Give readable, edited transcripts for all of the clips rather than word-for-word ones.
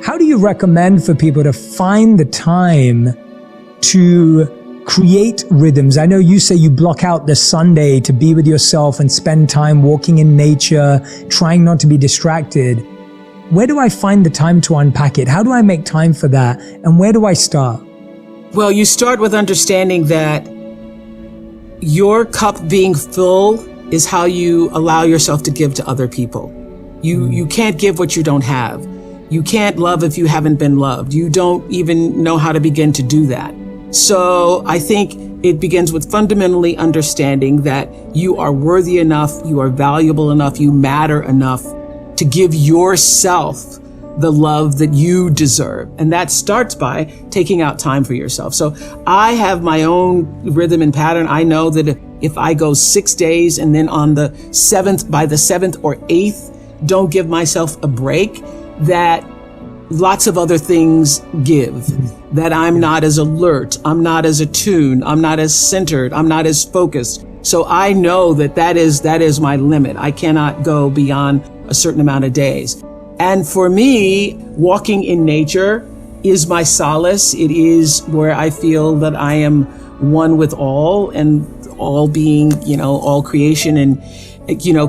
How do you recommend for people to find the time to create rhythms? I know you say you block out the Sunday to be with yourself and spend time walking in nature, trying not to be distracted. Where do I find the time to unpack it? How do I make time for that? And where do I start? Well, you start with understanding that your cup being full is how you allow yourself to give to other people. You can't give what you don't have. You can't love if you haven't been loved. You don't even know how to begin to do that. So I think it begins with fundamentally understanding that you are worthy enough, you are valuable enough, you matter enough to give yourself the love that you deserve. And that starts by taking out time for yourself. So I have my own rhythm and pattern. I know that if I go 6 days and then on the by the seventh or eighth, don't give myself a break, that lots of other things give, that I'm not as alert, I'm not as attuned, I'm not as centered, I'm not as focused. So I know that is my limit. I cannot go beyond a certain amount of days. And for me, walking in nature is my solace. It is where I feel that I am one with all, and all being, all creation and,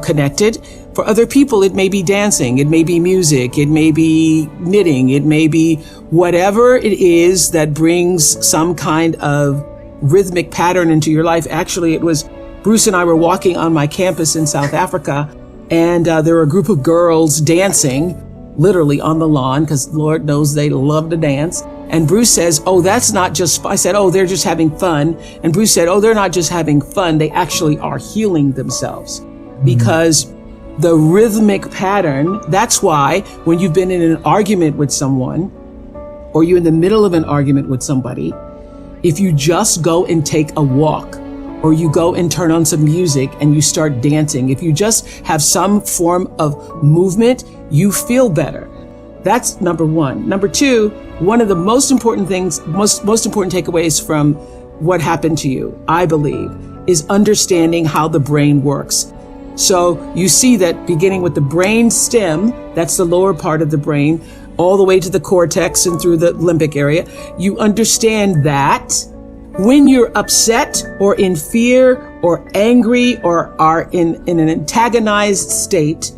connected. For other people, it may be dancing, it may be music, it may be knitting, it may be whatever it is that brings some kind of rhythmic pattern into your life. Actually, it was Bruce and I were walking on my campus in South Africa, and there were a group of girls dancing literally on the lawn, because Lord knows they love to dance. And Bruce says, oh, that's not just, I said, oh, they're just having fun. And Bruce said, oh, they're not just having fun. They actually are healing themselves. Because the rhythmic pattern, that's why when you've been in an argument with someone, or you're in the middle of an argument with somebody, if you just go and take a walk, or you go and turn on some music and you start dancing, if you just have some form of movement, you feel better. That's number one. Number two, one of the most important things, most important takeaways from what happened to you, I believe, is understanding how the brain works. So you see that beginning with the brain stem, that's the lower part of the brain, all the way to the cortex and through the limbic area, you understand that when you're upset or in fear or angry or are in an antagonized state,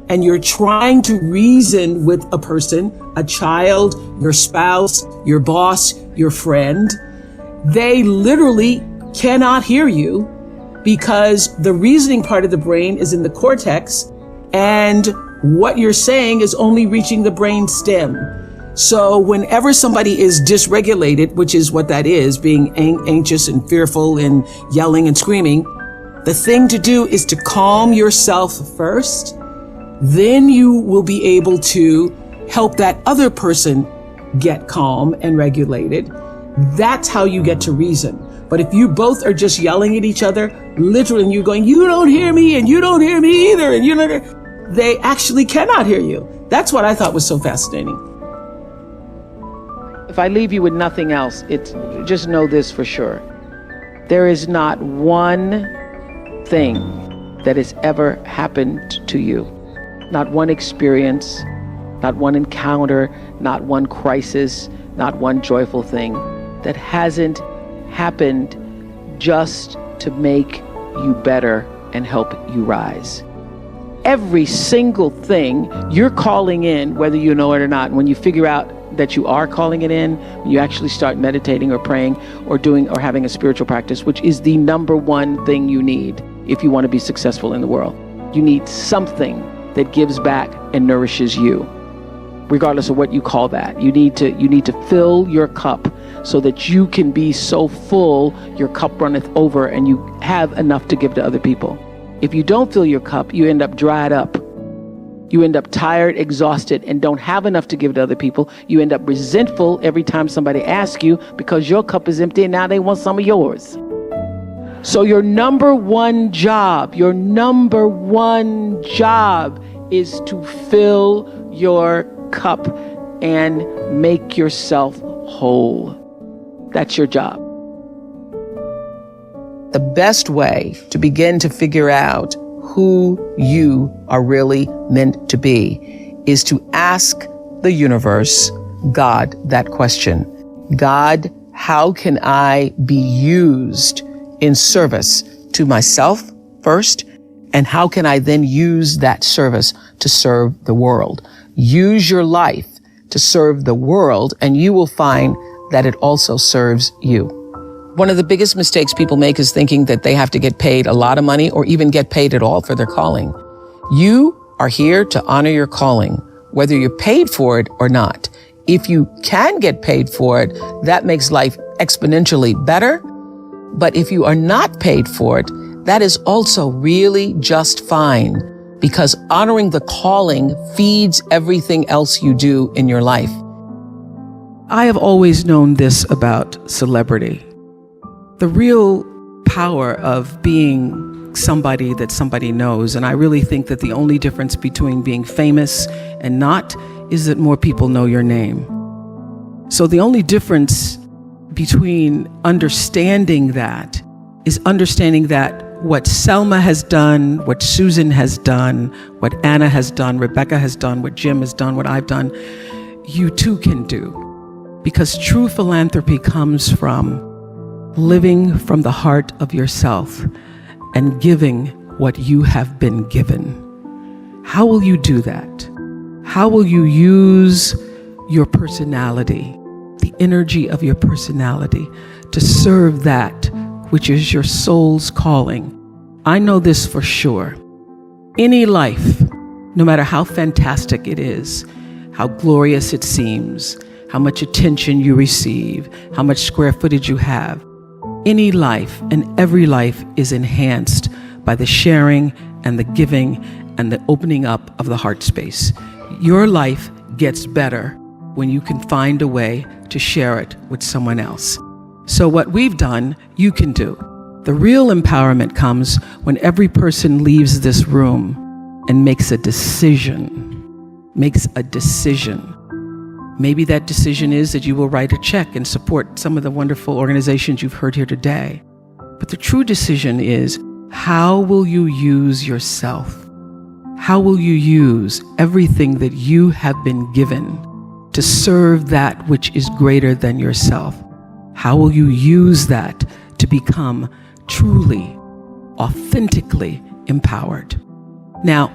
and you're trying to reason with a person, a child, your spouse, your boss, your friend, they literally cannot hear you, because the reasoning part of the brain is in the cortex, and what you're saying is only reaching the brain stem. So whenever somebody is dysregulated, which is what that is, being anxious and fearful and yelling and screaming, the thing to do is to calm yourself first. Then you will be able to help that other person get calm and regulated. That's how you get to reason. But if you both are just yelling at each other, literally, and you're going, you don't hear me and you don't hear me either, and they actually cannot hear you. That's what I thought was so fascinating. If I leave you with nothing else, just know this for sure. There is not one thing that has ever happened to you, not one experience, not one encounter, not one crisis, not one joyful thing that hasn't happened just to make you better and help you rise. Every single thing you're calling in, whether you know it or not, when you figure out that you are calling it in, when you actually start meditating or praying or doing or having a spiritual practice, which is the number one thing you need if you want to be successful in the world. You need something that gives back and nourishes you, regardless of what you call that. You need to fill your cup so that you can be so full your cup runneth over and you have enough to give to other people. If you don't fill your cup, you end up dried up. You end up tired, exhausted, and don't have enough to give to other people. You end up resentful every time somebody asks you because your cup is empty and now they want some of yours. So your number one job is to fill your cup and make yourself whole. That's your job. The best way to begin to figure out who you are really meant to be is to ask the universe, God, that question. God, how can I be used in service to myself first? And how can I then use that service to serve the world? Use your life to serve the world, and you will find that it also serves you. One of the biggest mistakes people make is thinking that they have to get paid a lot of money or even get paid at all for their calling. You are here to honor your calling, whether you're paid for it or not. If you can get paid for it, that makes life exponentially better. But if you are not paid for it, that is also really just fine, because honoring the calling feeds everything else you do in your life. I have always known this about celebrity. The real power of being somebody that somebody knows, and I really think that the only difference between being famous and not is that more people know your name. So the only difference between understanding that is understanding that what Selma has done, what Susan has done, what Anna has done, Rebecca has done, what Jim has done, what I've done, you too can do. Because true philanthropy comes from living from the heart of yourself and giving what you have been given. How will you do that? How will you use your personality, the energy of your personality, to serve that which is your soul's calling? I know this for sure. Any life, no matter how fantastic it is, how glorious it seems, how much attention you receive, how much square footage you have, any life and every life is enhanced by the sharing and the giving and the opening up of the heart space. Your life gets better when you can find a way to share it with someone else. So what we've done, you can do. The real empowerment comes when every person leaves this room and makes a decision. Maybe that decision is that you will write a check and support some of the wonderful organizations you've heard here today. But the true decision is, how will you use yourself? How will you use everything that you have been given to serve that which is greater than yourself? How will you use that to become truly, authentically empowered? Now,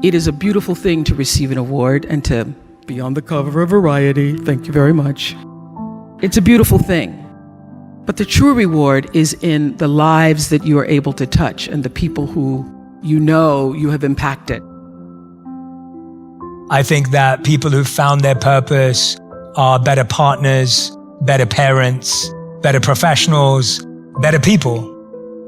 it is a beautiful thing to receive an award and to be on the cover of Variety. Thank you very much. It's a beautiful thing. But the true reward is in the lives that you are able to touch and the people who you know you have impacted. I think that people who've found their purpose are better partners, better parents, better professionals, better people.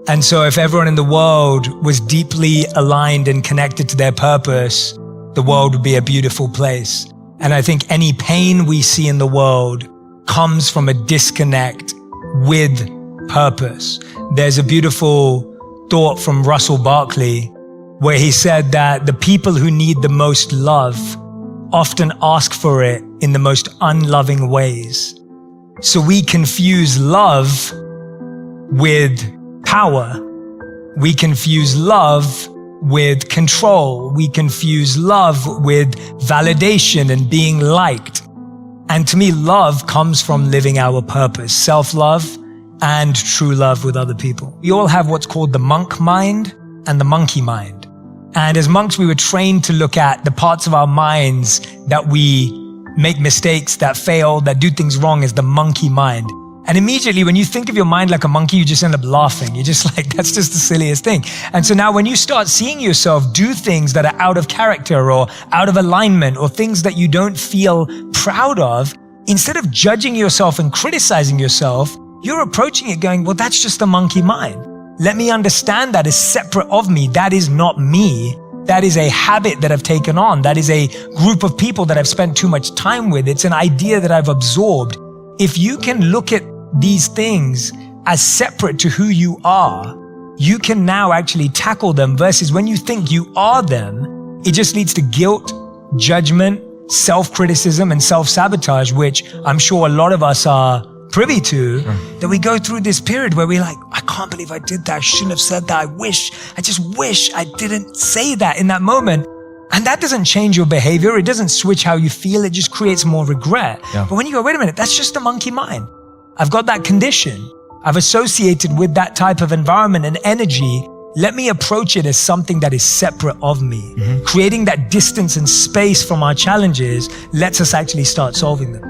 And so if everyone in the world was deeply aligned and connected to their purpose, the world would be a beautiful place. And I think any pain we see in the world comes from a disconnect with purpose. There's a beautiful thought from Russell Barkley where he said that the people who need the most love often ask for it in the most unloving ways. So we confuse love with power. We confuse love with control. We confuse love with validation and being liked. And to me, love comes from living our purpose, self-love and true love with other people. We all have what's called the monk mind and the monkey mind. And as monks, we were trained to look at the parts of our minds that we make mistakes, that fail, that do things wrong as the monkey mind. And immediately when you think of your mind like a monkey, you just end up laughing. You're just like, that's just the silliest thing. And so now when you start seeing yourself do things that are out of character or out of alignment or things that you don't feel proud of, instead of judging yourself and criticizing yourself, you're approaching it going, well, that's just the monkey mind. Let me understand that as separate of me. That is not me. That is a habit that I've taken on. That is a group of people that I've spent too much time with. It's an idea that I've absorbed. If you can look at these things as separate to who you are, you can now actually tackle them, versus when you think you are them, it just leads to guilt, judgment, self-criticism, and self-sabotage, which I'm sure a lot of us are privy to, that we go through this period where we're like, I can't believe I did that. I shouldn't have said that. I just wish I didn't say that in that moment. And that doesn't change your behavior. It doesn't switch how you feel. It just creates more regret. Yeah. But when you go, wait a minute, that's just the monkey mind. I've got that condition. I've associated with that type of environment and energy. Let me approach it as something that is separate of me. Creating that distance and space from our challenges lets us actually start solving them.